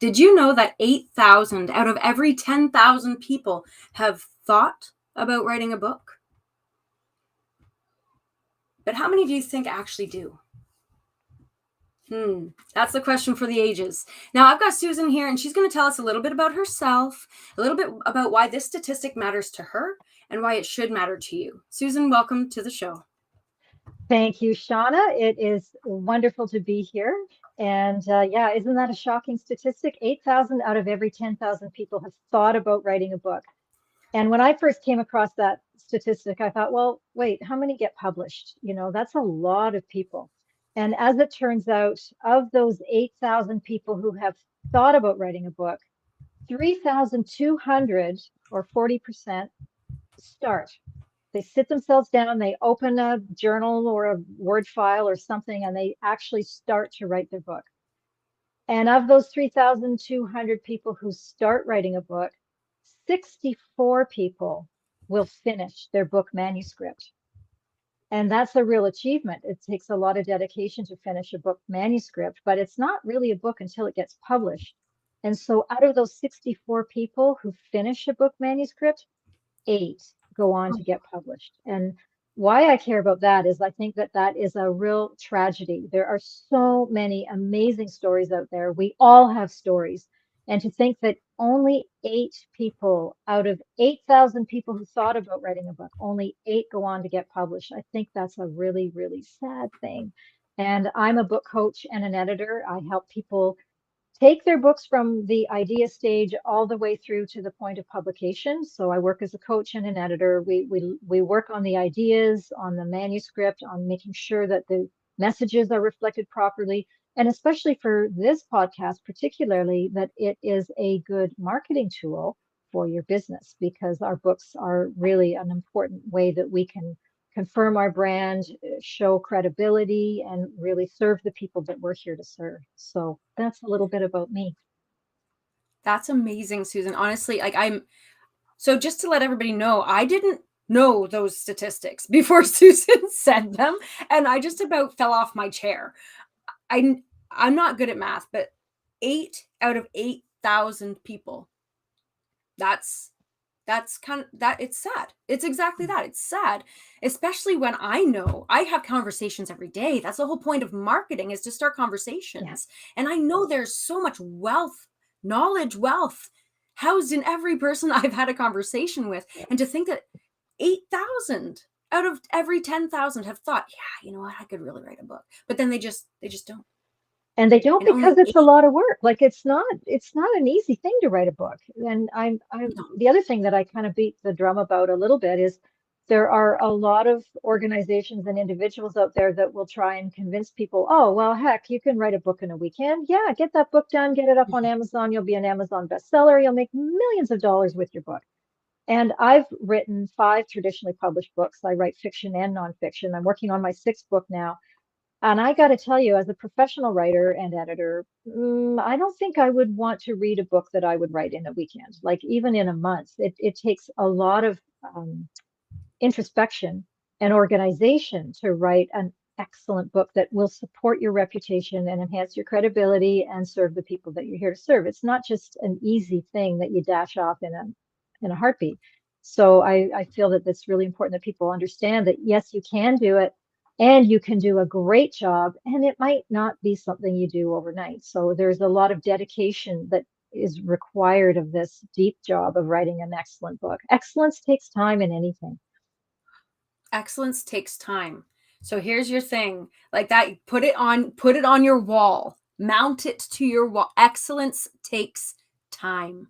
Did you know that 8,000 out of every 10,000 people have thought about writing a book? But how many do you think actually do? That's the question for the ages. Now, I've got Susan here, and she's going to tell us a little bit about herself, a little bit about why this statistic matters to her and why it should matter to you. Susan, welcome to the show. Thank you, Shauna. It is wonderful to be here. And yeah, isn't that a shocking statistic? 8,000 out of every 10,000 people have thought about writing a book. And when I first came across that statistic, I thought, well, wait, how many get published? That's a lot of people. And as it turns out, of those 8,000 people who have thought about writing a book, 3,200 or 40% start. They sit themselves down, they open a journal or a Word file or something, and they actually start to write their book. And of those 3,200 people who start writing a book, 64 people will finish their book manuscript. And that's a real achievement. It takes a lot of dedication to finish a book manuscript, but it's not really a book until it gets published. And so out of those 64 people who finish a book manuscript, 8 go on to get published. And why I care about that is I think that that is a real tragedy. There are so many amazing stories out there. We all have stories. And to think that only 8 people out of 8,000 people who thought about writing a book, only 8 go on to get published. I think that's a really, really sad thing. And I'm a book coach and an editor. I help people take their books from the idea stage all the way through to the point of publication. So I work as a coach and an editor. We work on the ideas, on the manuscript, on making sure that the messages are reflected properly, and especially for this podcast, particularly that it is a good marketing tool for your business, because our books are really an important way that we can confirm our brand, show credibility, and really serve the people that we're here to serve. So that's a little bit about me. That's amazing, Susan. Honestly, so just to let everybody know, I didn't know those statistics before Susan said them, and I just about fell off my chair. I'm not good at math, but 8 out of 8,000 people. That's kind of that. It's sad. It's exactly that. It's sad, especially when I know I have conversations every day. That's the whole point of marketing, is to start conversations. Yeah. And I know there's so much wealth housed in every person I've had a conversation with. And to think that 8,000 out of every 10,000 have thought, yeah, you know what, I could really write a book. But then they just don't. And they don't, because it's a lot of work. Like it's not an easy thing to write a book. And I'm the other thing that I kind of beat the drum about a little bit is there are a lot of organizations and individuals out there that will try and convince people, oh, well, heck, you can write a book in a weekend. Yeah, get that book done, get it up on Amazon. You'll be an Amazon bestseller. You'll make millions of dollars with your book. And I've written 5 traditionally published books. I write fiction and nonfiction. I'm working on my 6th book now. And I got to tell you, as a professional writer and editor, I don't think I would want to read a book that I would write in a weekend, like even in a month. It takes a lot of introspection and organization to write an excellent book that will support your reputation and enhance your credibility and serve the people that you're here to serve. It's not just an easy thing that you dash off in a heartbeat. So I feel that it's really important that people understand that, yes, you can do it, and you can do a great job, and it might not be something you do overnight. So there's a lot of dedication that is required of this deep job of writing an excellent book. Excellence takes time in anything. Excellence takes time. So here's your thing, like that, put it on your wall, mount it to your wall. Excellence takes time.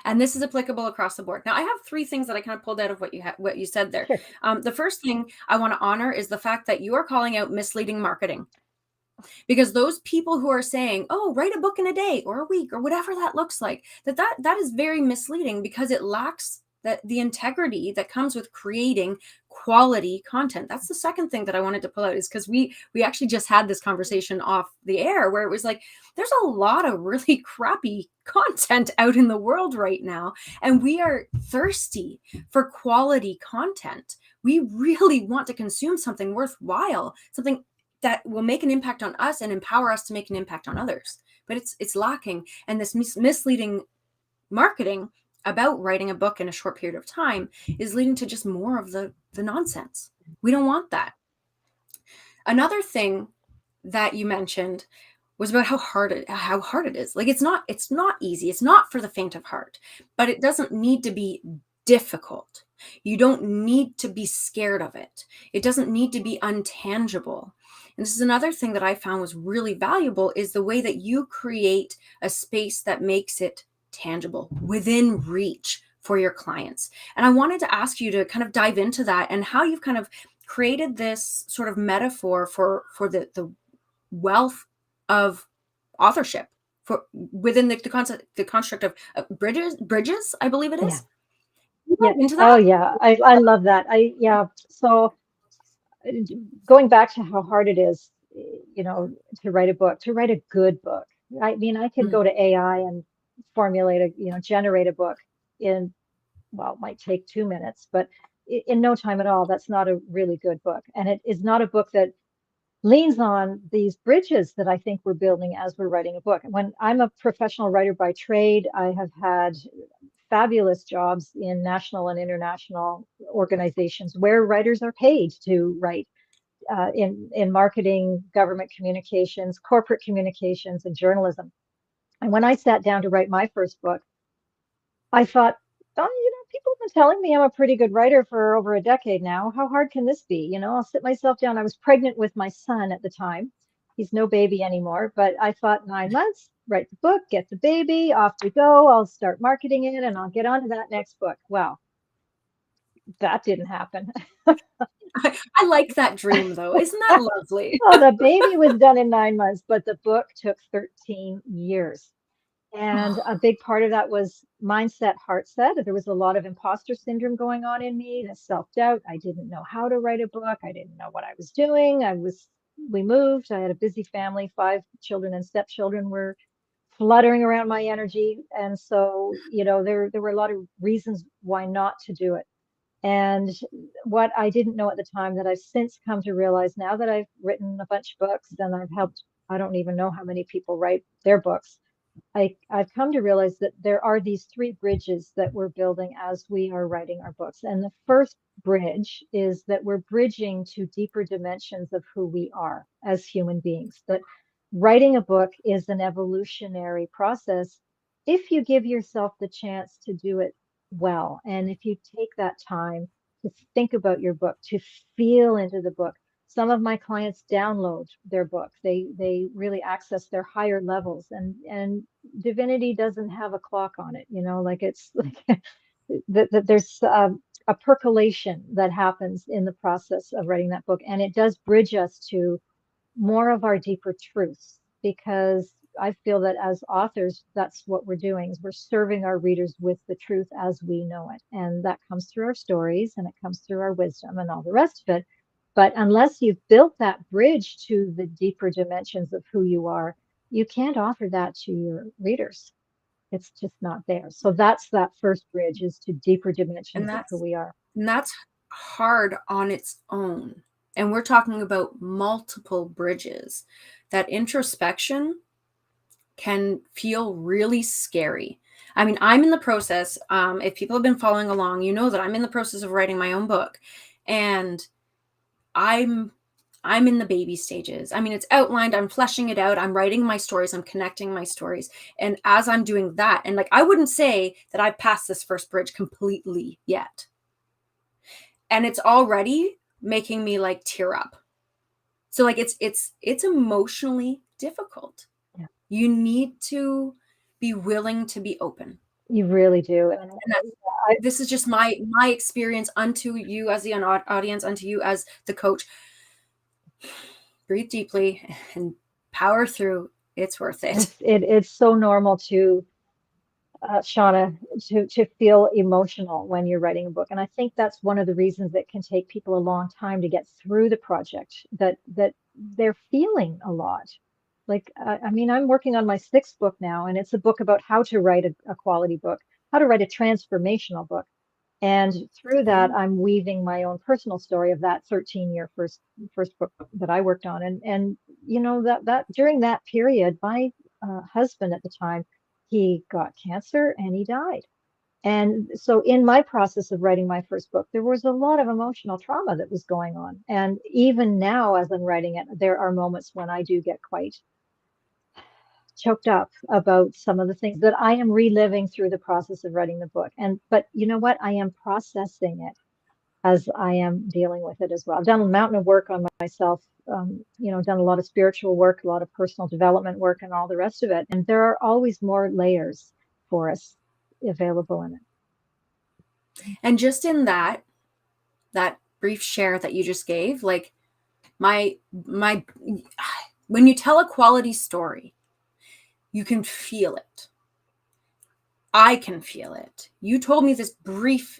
And this is applicable across the board. Now, I have 3 things that I kind of pulled out of what you said there. Sure. The first thing I want to honor is the fact that you are calling out misleading marketing, because those people who are saying, "Oh, write a book in a day or a week or whatever that looks like," that is very misleading, because it lacks the integrity that comes with creating quality content. That's the second thing that I wanted to pull out, is because we actually just had this conversation off the air where it was like, there's a lot of really crappy content out in the world right now, and we are thirsty for quality content. We really want to consume something worthwhile, something that will make an impact on us and empower us to make an impact on others. but it's lacking. And this misleading marketing about writing a book in a short period of time is leading to just more of the nonsense. We don't want that. Another thing that you mentioned was about how hard it is. Like it's not easy. It's not for the faint of heart, but it doesn't need to be difficult. You don't need to be scared of it. It doesn't need to be untangible. And this is another thing that I found was really valuable, is the way that you create a space that makes it tangible, within reach for your clients. And I wanted to ask you to kind of dive into that, and how you've kind of created this sort of metaphor for the wealth of authorship for within the construct of bridges, I believe it Yeah. is. Can you Yeah. dive into Oh, that? yeah. I love that. Yeah. So uh, going back to how hard it is, to write a book, to write a good book. I mean, I could Mm. go to AI and formulate generate a book in, well, it might take 2 minutes, but in no time at all. That's not a really good book. And it is not a book that leans on these bridges that I think we're building as we're writing a book. When I'm a professional writer by trade, I have had fabulous jobs in national and international organizations where writers are paid to write, in marketing, government communications, corporate communications, and journalism. And when I sat down to write my first book, I thought, oh, people have been telling me I'm a pretty good writer for over a decade now. How hard can this be? I'll sit myself down. I was pregnant with my son at the time. He's no baby anymore, but I thought 9 months, write the book, get the baby, off we go. I'll start marketing it and I'll get on to that next book. Well, that didn't happen. I like that dream though. Isn't that lovely? Well, the baby was done in 9 months, but the book took 13 years. And a big part of that was mindset, heart set. There was a lot of imposter syndrome going on in me, the self-doubt. I didn't know how to write a book. I didn't know what I was doing. We moved. I had a busy family, 5 children and stepchildren were fluttering around my energy. And so, there were a lot of reasons why not to do it. And what I didn't know at the time that I've since come to realize, now that I've written a bunch of books and I've helped, I don't even know how many people write their books. I've come to realize that there are these three bridges that we're building as we are writing our books. And the first bridge is that we're bridging to deeper dimensions of who we are as human beings. That writing a book is an evolutionary process if you give yourself the chance to do it well. And if you take that time to think about your book, to feel into the book. Some of my clients download their book. They really access their higher levels, and divinity doesn't have a clock on it, like it's like that there's a percolation that happens in the process of writing that book, and it does bridge us to more of our deeper truths, because I feel that as authors, that's what we're doing, is we're serving our readers with the truth as we know it. And that comes through our stories and it comes through our wisdom and all the rest of it. But unless you've built that bridge to the deeper dimensions of who you are, you can't offer that to your readers. It's just not there. So that's that first bridge, is to deeper And dimensions of who that's we are. and that's hard on its own. And we're talking about multiple bridges. That introspection can feel really scary. I mean, I'm in the process. If people have been following along, you know that I'm in the process of writing my own book, and I'm I'm in the baby stages. I mean, it's outlined, I'm fleshing it out, I'm writing my stories, I'm connecting my stories. And as I'm doing that, and like I wouldn't say that I've passed this first bridge completely yet. And it's already making me like tear up. So like it's emotionally difficult. Yeah, You need to be willing to be open. you really do. And that's I, this is just my experience unto you as the audience, unto you as the coach. Breathe deeply and power through. It's worth it. it's so normal to Shauna, to feel emotional when you're writing a book. And I think that's one of the reasons it can take people a long time to get through the project, that they're feeling a lot. Like, I mean, I'm working on my sixth book now, and it's a book about how to write a quality book, how to write a transformational book. And through that, I'm weaving my own personal story of that 13-year first book that I worked on. And that during that period, my husband at the time, he got cancer and he died. And so, in my process of writing my first book, there was a lot of emotional trauma that was going on. And even now, as I'm writing it, there are moments when I do get quite choked up about some of the things that I am reliving through the process of writing the book. But you know what? I am processing it as I am dealing with it as well. I've done a mountain of work on myself, done a lot of spiritual work, a lot of personal development work, and all the rest of it. And there are always more layers for us available in it. And just in that brief share that you just gave, like my when you tell a quality story, you can feel it. I can feel it. You told me this brief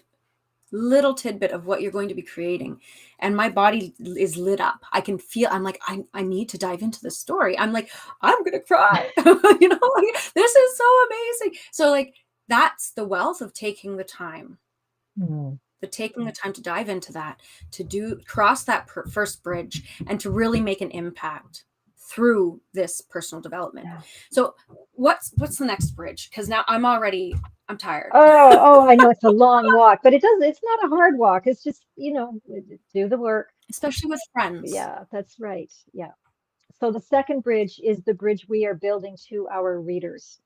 little tidbit of what you're going to be creating, and my body is lit up. I can feel, I'm like, I need to dive into the story. I'm like, I'm gonna cry. This is so amazing. So like, that's the wealth of taking the time. Taking the time to dive into that, to cross that first bridge, and to really make an impact through this personal development. Yeah. So what's the next bridge? Because now I'm tired. Oh, I know it's a long walk, but it's not a hard walk. It's just, do the work. Especially with friends. Yeah, that's right. Yeah. So the second bridge is the bridge we are building to our readers.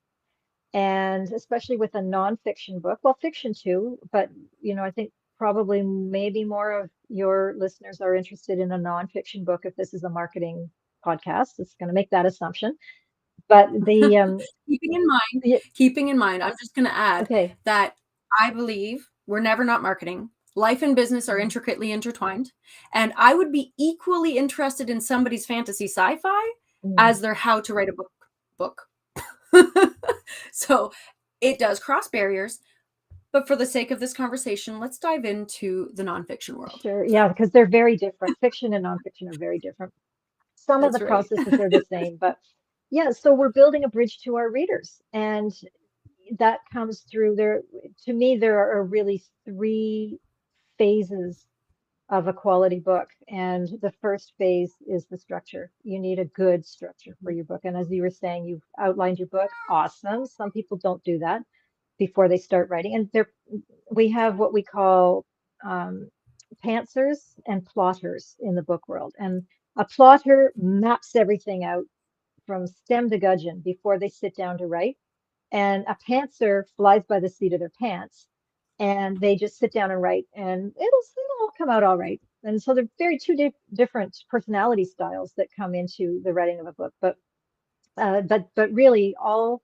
And especially with a nonfiction book, well, fiction too, but I think probably maybe more of your listeners are interested in a nonfiction book if this is a marketing podcast. It's going to make that assumption. But the keeping in mind, I'm just going to add that I believe we're never not marketing. Life and business are intricately intertwined, and I would be equally interested in somebody's fantasy sci-fi as their how to write a book. So it does cross barriers, but for the sake of this conversation, let's dive into the nonfiction world. Sure. Yeah, because they're very different. Fiction and nonfiction are very different. Some of the processes are the same, but yeah, so we're building a bridge to our readers, and that comes through there. To me, there are really 3 phases of a quality book. And the first phase is the structure. You need a good structure for your book. And as you were saying, you've outlined your book. Awesome. Some people don't do that before they start writing. And we have what we call pantsers and plotters in the book world. And a plotter maps everything out from stem to gudgeon before they sit down to write. And a pantser flies by the seat of their pants, and they just sit down and write, and it'll all come out all right. And so they're very two different personality styles that come into the writing of a book. But really, all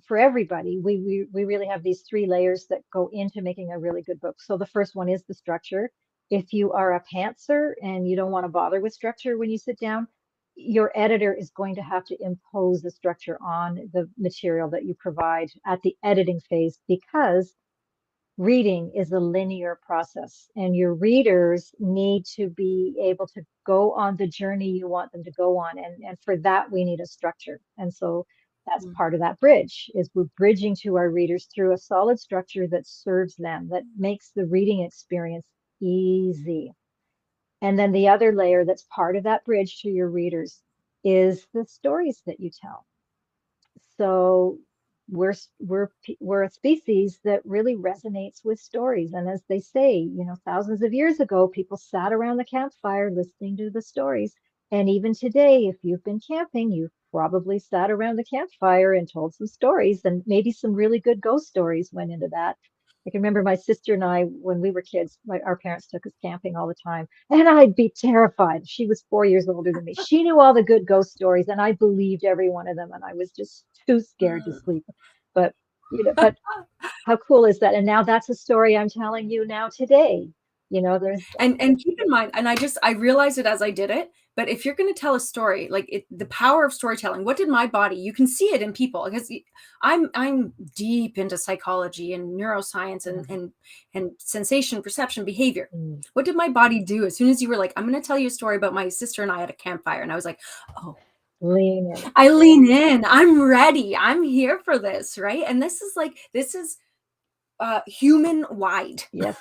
for everybody, we really have these 3 layers that go into making a really good book. So the first one is the structure. If you are a pantser and you don't want to bother with structure when you sit down, your editor is going to have to impose the structure on the material that you provide at the editing phase, because reading is a linear process, and your readers need to be able to go on the journey you want them to go on. And for that, we need a structure. And so that's part of that bridge, is we're bridging to our readers through a solid structure that serves them, that makes the reading experience easy. And then the other layer that's part of that bridge to your readers is the stories that you tell. So we're a species that really resonates with stories. And as they say, thousands of years ago, people sat around the campfire listening to the stories. And even today, if you've been camping, you've probably sat around the campfire and told some stories, and maybe some really good ghost stories went into that. I can remember my sister and I, when we were kids, our parents took us camping all the time, and I'd be terrified. She was 4 years older than me. She knew all the good ghost stories, and I believed every one of them, and I was just too scared to sleep. But how cool is that? And now that's a story I'm telling you now today. There's and keep in mind, and I realized it as I did it, but if you're going to tell a story, like the power of storytelling, what did my body, you can see it in people, because I'm deep into psychology and neuroscience and sensation, perception, behavior. What did my body do as soon as you were like, I'm going to tell you a story about my sister and I at a campfire? And I was like, oh, lean in. I lean in. I'm ready. I'm here for this. Right. And this is human wide. Yes.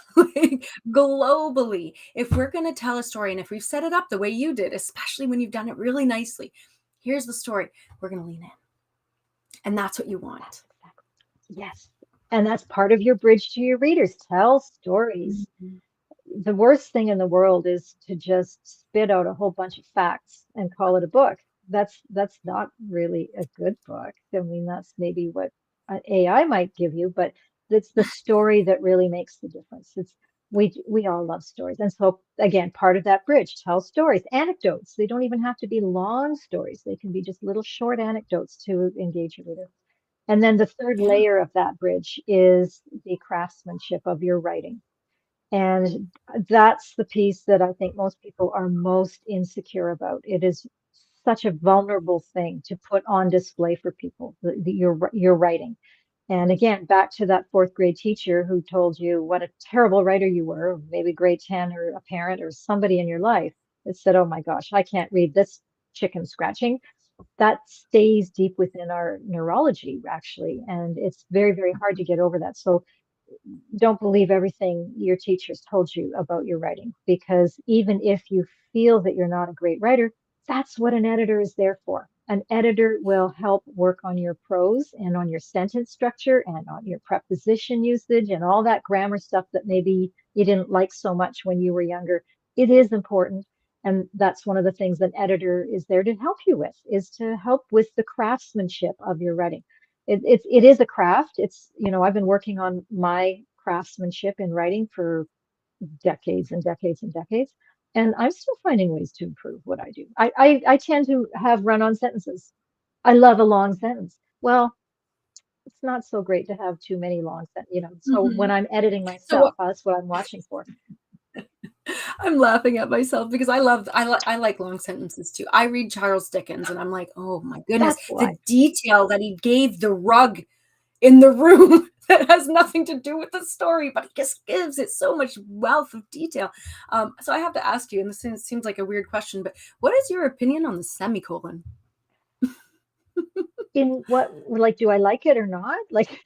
Globally, if we're going to tell a story, and if we've set it up the way you did, especially when you've done it really nicely, here's the story, we're going to lean in. And that's what you want. That's exactly. Yes. And that's part of your bridge to your readers. Tell stories. Mhm. The worst thing in the world is to just spit out a whole bunch of facts and call it a book. That's not really a good book. I mean, that's maybe what an AI might give you, but it's the story that really makes the difference. It's we all love stories. And so again, part of that bridge, tell stories, anecdotes. They don't even have to be long stories. They can be just little short anecdotes to engage your reader. And then the third Yeah. layer of that bridge is the craftsmanship of your writing. And that's the piece that I think most people are most insecure about. It is such a vulnerable thing to put on display for people, your writing. And again, back to that fourth grade teacher who told you what a terrible writer you were, maybe grade 10 or a parent or somebody in your life that said, oh my gosh, I can't read this chicken scratching. That stays deep within our neurology, actually. And it's very, very hard to get over that. So don't believe everything your teachers told you about your writing, because even if you feel that you're not a great writer, that's what an editor is there for. An editor will help work on your prose and on your sentence structure and on your preposition usage and all that grammar stuff that maybe you didn't like so much when you were younger. It is important. And that's one of the things an editor is there to help you with, is to help with the craftsmanship of your writing. It is a craft. It's, I've been working on my craftsmanship in writing for decades and decades and decades, and I'm still finding ways to improve what I do. I tend to have run-on sentences. I love a long sentence. Well, it's not so great to have too many long sentences. So when Mhm. I'm editing So myself, that's what I'm watching for. I'm laughing at myself because I like long sentences too. I read Charles Dickens and I'm like, oh my goodness, That's the why. detail that he gave the rug in the room that has nothing to do with the story, but he just gives it so much wealth of detail. So I have to ask you, and this seems like a weird question, but what is your opinion on the semicolon? In what, like, do I like it or not? Like,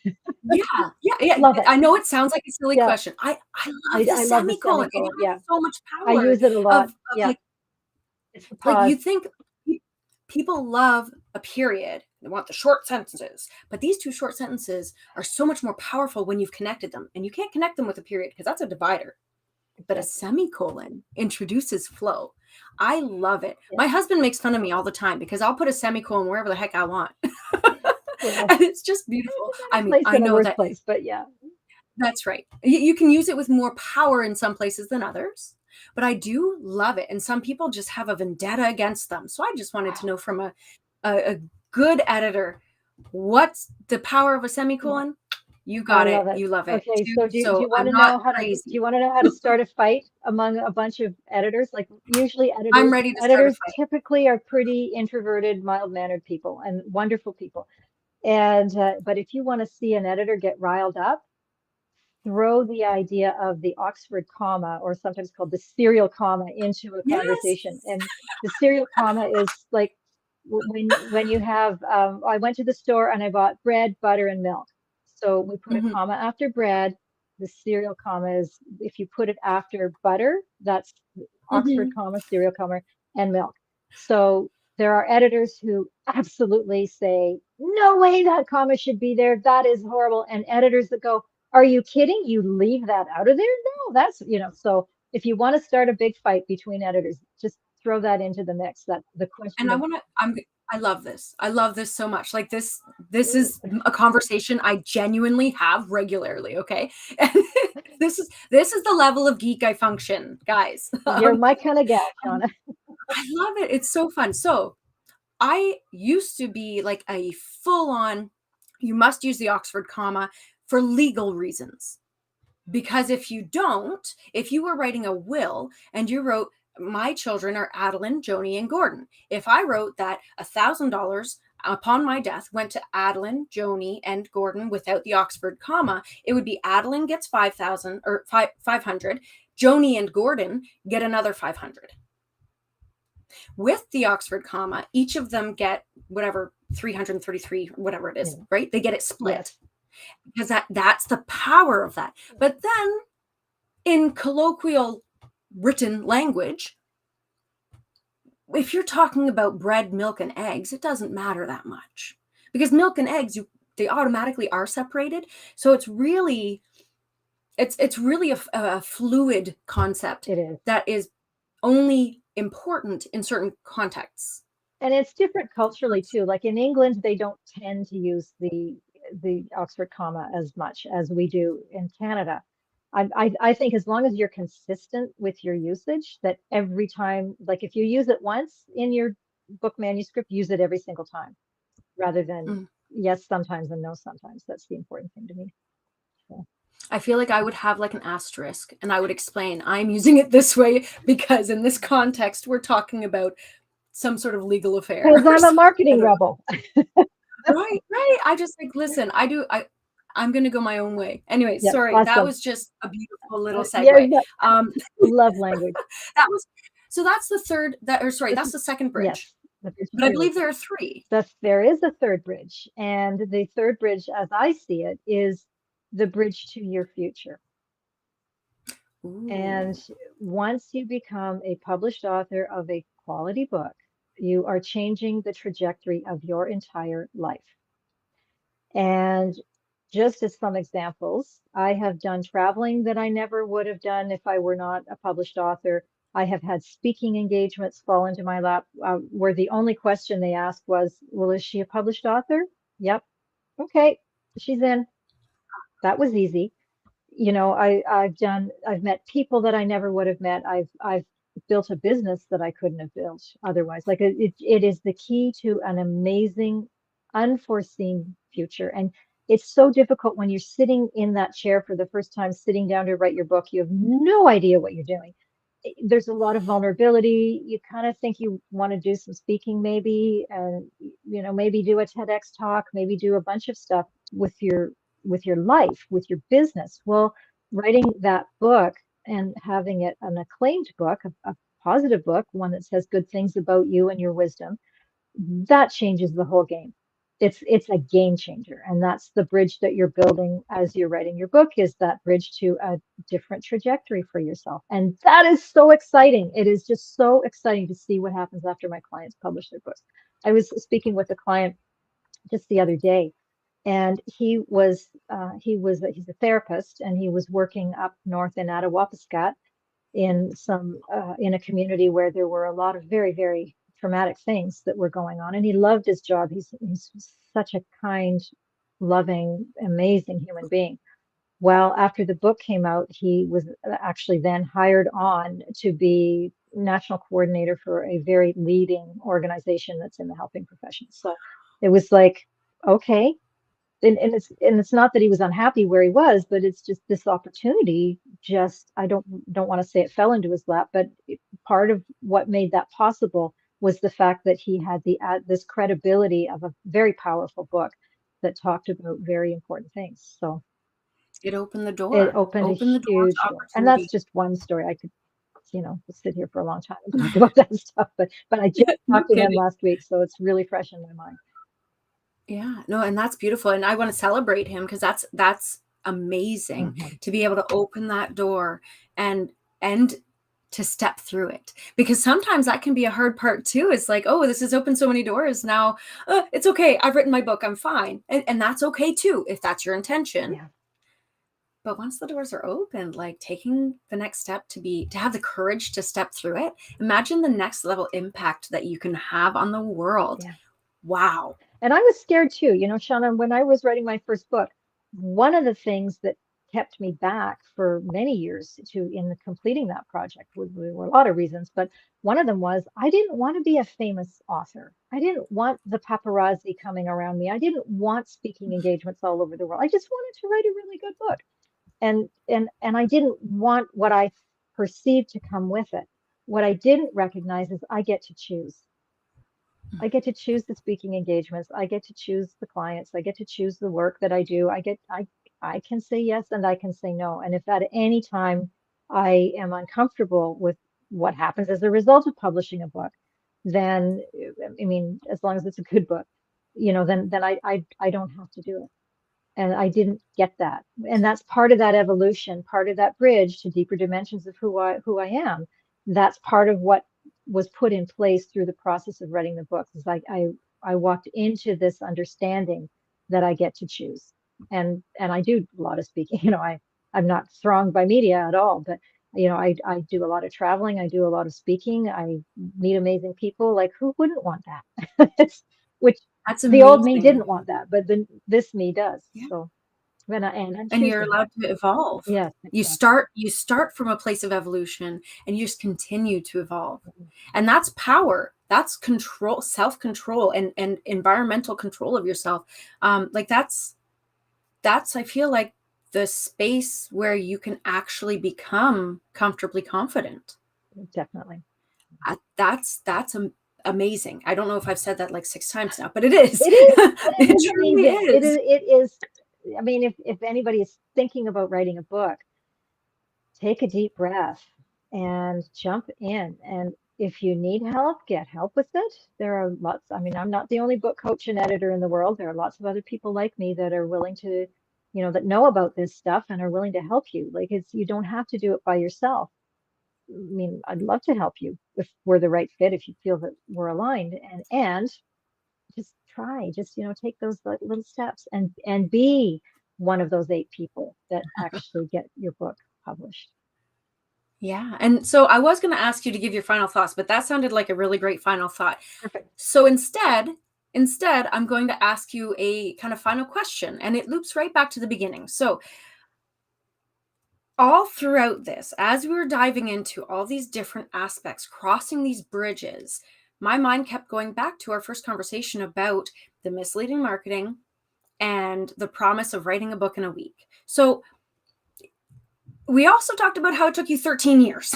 Yeah, yeah, yeah. love it. I know it sounds like a silly Yeah, question. I love the I love the semicolon. It semicolon. has Yeah, so much I power use it a lot. of Yeah, it's the like you pause. think pe- people love a period. They want the short sentences, but these two short sentences are so much more powerful when you've connected them, and you can't connect them with a period because that's a divider. But a Exactly. semicolon introduces flow. I love it. Yeah. My husband makes fun of me all the time because I'll put a semicolon wherever the heck I want. Well, And it's just there's beautiful. a I better mean, place I than a know worse that place, but yeah. that's right. You can use it with more power in some places than others, but I do love it. And some people just have a vendetta against them. So I just wanted to Wow. know from a good editor, what's the power of a Yeah, semicolon? You I got it. love it. You love it Okay, too. so do So you want I'm to not know how to do crazy. you want to know how to start a fight among a bunch of editors? Like usually I'm editors ready to start a editors fight. typically are pretty introverted, mild-mannered people and wonderful people. And but if you want to see an editor get riled up, throw the idea of the Oxford comma, or sometimes called the serial comma, into a Yes. conversation. And the serial comma is like when you have, I went to the store and I bought bread, butter, and milk. So we put a Mhm, comma after bread. The serial comma is, if you put it after butter, that's Oxford mhm. comma, serial comma, and milk. So there are editors who absolutely say, no way that comma should be there. That is horrible. And editors that go, are you kidding? You leave that out of there? No, so if you want to start a big fight between editors, just throw that into the mix. That the And question I of, wanna I love this. I love this so much. Like this is a conversation I genuinely have regularly, okay? And this is the level of geek I function, guys. you're my kind of gal, Shauna. I love it. It's so fun. So, I used to be like a full on you must use the Oxford comma for legal reasons. Because if you don't, if you were writing a will and you wrote, my children are Adeline, Joni, and Gordon. If I wrote that $1,000 upon my death went to Adeline, Joni, and Gordon without the Oxford comma, it would be Adeline gets 5,000 or 500, Joni and Gordon get another 500. With the Oxford comma, each of them get whatever 333, whatever it is, Yeah. right? They get it split Yes. because that's the power of that. But then in colloquial written language, if you're talking about bread, milk, and eggs, it doesn't matter that much because milk and eggs, they automatically are separated. So it's really a fluid concept It is. that is only important in certain contexts. And it's different culturally too. Like in England, they don't tend to use the Oxford comma as much as we do in Canada. I think as long as you're consistent with your usage, that every time, like if you use it once in your book manuscript, use it every single time, rather than Mm. yes sometimes and no sometimes. That's the important thing to me. So, I feel like I would have like an asterisk and I would explain I'm using it this way because in this context we're talking about some sort of legal affair because or I'm a something. I marketing don't rebel. know. Right, right. I just like listen, I'm gonna go my own way. Anyway, Yep, sorry, that awesome. was just a beautiful little Yeah, segue. Um love language. that was so that's the third that or sorry, This that's is, the second bridge. yes, the bridge But I period. believe there are three. There is a third bridge, and the third bridge, as I see it, is the bridge to your future. And Ooh. once you become a published author of a quality book, you are changing the trajectory of your entire life. And just as some examples, I have done traveling that I never would have done if I were not a published author. I have had speaking engagements fall into my lap where the only question they asked was, well, is she a published author? Yep. Okay, she's in. That was easy. You know, I've met people that I never would have met. I've built a business that I couldn't have built otherwise. Like it is the key to an amazing, unforeseen future. And it's so difficult when you're sitting in that chair for the first time, sitting down to write your book. You have no idea what you're doing. There's a lot of vulnerability. You kind of think you want to do some speaking, maybe, and you know, maybe do a TEDx talk, maybe do a bunch of stuff with your life, with your business. Well, writing that book and having it an acclaimed book, a positive book, one that says good things about you and your wisdom, that changes the whole game. It's a game changer, and that's the bridge that you're building as you're writing your book, is that bridge to a different trajectory for yourself. And that is so exciting. It is just so exciting to see what happens after my clients publish their books. I was speaking with a client just the other day, and he's a therapist, and he was working up north in Attawapiskat in a community where there were a lot of very, very traumatic things that were going on. And he loved his job. He's such a kind, loving, amazing human being. Well, after the book came out, he was actually then hired on to be national coordinator for a very leading organization that's in the helping profession. So it was like, okay, and it's not that he was unhappy where he was, but it's just this opportunity. Just I don't want to say it fell into his lap, but part of what made that possible was the fact that he had this credibility of a very powerful book that talked about very important things. So It opened the it door. opened a Opened the door huge to door, and that's opportunity. just one story. I could, you know, sit here for a long time and talk about that stuff, but I just No talked to him kidding. last week, so it's really fresh in my mind. Yeah, no, and that's beautiful, and I wanna celebrate him because that's amazing Mhm. to be able to open that door and to step through it. Because sometimes that can be a hard part too. It's like, "Oh, this has opened so many doors now, it's okay, I've written my book, I'm fine." And that's okay too, if that's your intention. Yeah, But once the doors are opened, like taking the next step to have the courage to step through it, imagine the next level impact that you can have on the world. yeah. Wow. And I was scared too. You know, Shauna, when I was writing my first book, one of the things that kept me back for many years to in the completing that project were a lot of reasons, but one of them was I didn't want to be a famous author. I didn't want the paparazzi coming around me. I didn't want speaking engagements all over the world. I just wanted to write a really good book. And I didn't want what I perceived to come with it. What I didn't recognize is I get to choose. I get to choose the speaking engagements. I get to choose the clients. I get to choose the work that I do. I can say yes and I can say no. And if at any time I am uncomfortable with what happens as a result of publishing a book, then I mean, as long as it's a good book, you know, then I don't have to do it. And I didn't get that. And that's part of that evolution, part of that bridge to deeper dimensions of who I am. That's part of what was put in place through the process of writing the books. Is like I walked into this understanding that I get to choose. And I do a lot of speaking. I'm not thronged by media at all, but I do a lot of traveling. I do a lot of speaking. I meet amazing people. Like, who wouldn't want that? Which That's the old me amazing. didn't want that, but then this me does. Yeah. So, and I'm And you're choosing. allowed to evolve. Yes, You exactly. start from a place of evolution, and you just continue to evolve. And that's power. That's control, self-control, and environmental control of yourself. Like that's I feel like the space where you can actually become comfortably confident. Definitely. That's amazing. I don't know if I've said that like 6 times now, but it is. It is, and it It is truly amazing. is. It is. I mean, if anybody is thinking about writing a book, take a deep breath and jump in. And if you need help, get help with it. There are lots. I mean, I'm not the only book coach and editor in the world. There are lots of other people like me that are willing to, that know about this stuff and are willing to help you. Like, you don't have to do it by yourself. I mean, I'd love to help you if we're the right fit, if you feel that we're aligned, and just try, just take those little steps and be one of those 8 people that actually get your book published. Yeah. And so I was going to ask you to give your final thoughts, but that sounded like a really great final thought. Perfect. So instead, I'm going to ask you a kind of final question, and it loops right back to the beginning. So all throughout this, as we were diving into all these different aspects, crossing these bridges, my mind kept going back to our first conversation about the misleading marketing and the promise of writing a book in a week. So we also talked about how it took you 13 years.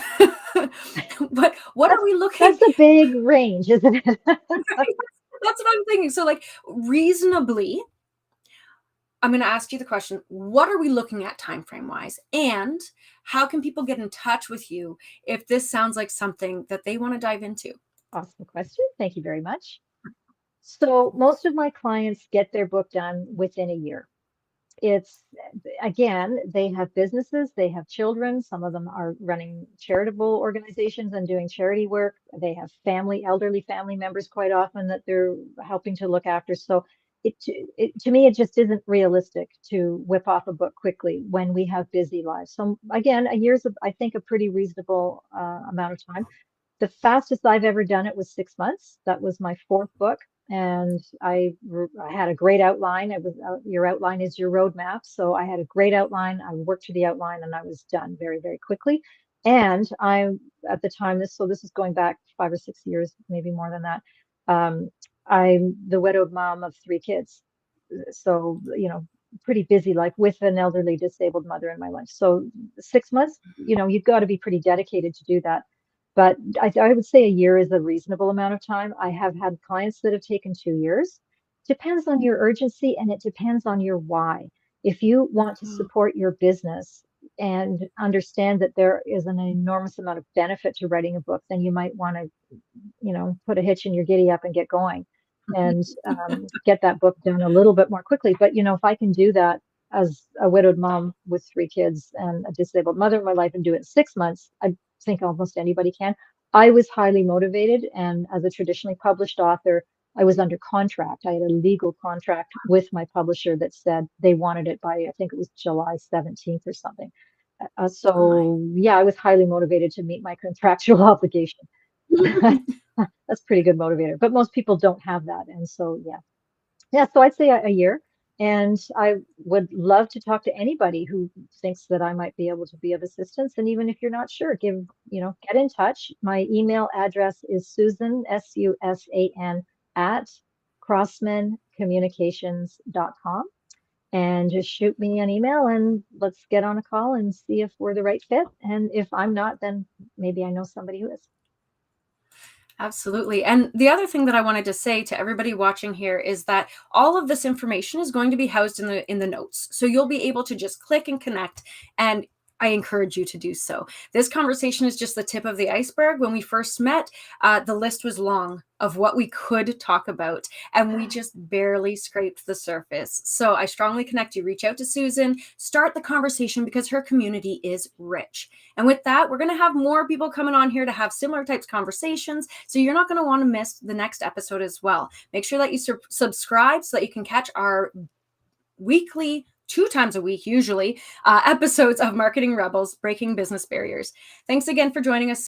But what are that's we looking? that's a big range, isn't it? That's what I'm thinking. So, like, reasonably, I'm going to ask you the question: what are we looking at time frame wise, and how can people get in touch with you if this sounds like something that they want to dive into? Awesome question, thank you very much. So most of my clients get their book done within a year. It's, again, they have businesses, they have children. Some of them are running charitable organizations and doing charity work. They have elderly family members quite often that they're helping to look after. So to me, it just isn't realistic to whip off a book quickly when we have busy lives. So again, a year's, I think, a pretty reasonable amount of time. The fastest I've ever done it was 6 months. That was my fourth book. And I had a great outline. It was, your outline is your roadmap. So I had a great outline. I worked to the outline and I was done very, very quickly. And at the time, this is going back 5 or 6 years, maybe more than that. I'm the widowed mom of 3 kids. So, pretty busy life with an elderly disabled mother in my life. So 6 months, you've got to be pretty dedicated to do that. But I would say a year is a reasonable amount of time. I have had clients that have taken 2 years. Depends on your urgency and it depends on your why. If you want to support your business and understand that there is an enormous amount of benefit to writing a book, then you might want to, put a hitch in your giddy up and get going and get that book done a little bit more quickly. But, if I can do that as a widowed mom with 3 kids and a disabled mother in my life and do it in 6 months, I think almost anybody can. I was highly motivated. And as a traditionally published author, I was under contract. I had a legal contract with my publisher that said they wanted it by, I think it was July 17th or something. Oh my. So, yeah, I was highly motivated to meet my contractual obligation. That's pretty good motivator, but most people don't have that. And so, yeah, so I'd say a year. And I would love to talk to anybody who thinks that I might be able to be of assistance. And even if you're not sure, get in touch. My email address is Susan, SUSAN, at crossmancommunications.com. And just shoot me an email and let's get on a call and see if we're the right fit. And if I'm not, then maybe I know somebody who is. Absolutely. And the other thing that I wanted to say to everybody watching here is that all of this information is going to be housed in the notes. So you'll be able to just click and connect. And I encourage you to do so. This conversation is just the tip of the iceberg. When we first met, the list was long of what we could talk about, and we just barely scraped the surface. So I strongly connect you. Reach out to Susan, start the conversation, because her community is rich. And with that, we're going to have more people coming on here to have similar types of conversations. So you're not going to want to miss the next episode as well. Make sure that you subscribe so that you can catch our weekly, 2 times a week usually, episodes of Marketing Rebels, Breaking Business Barriers. Thanks again for joining us.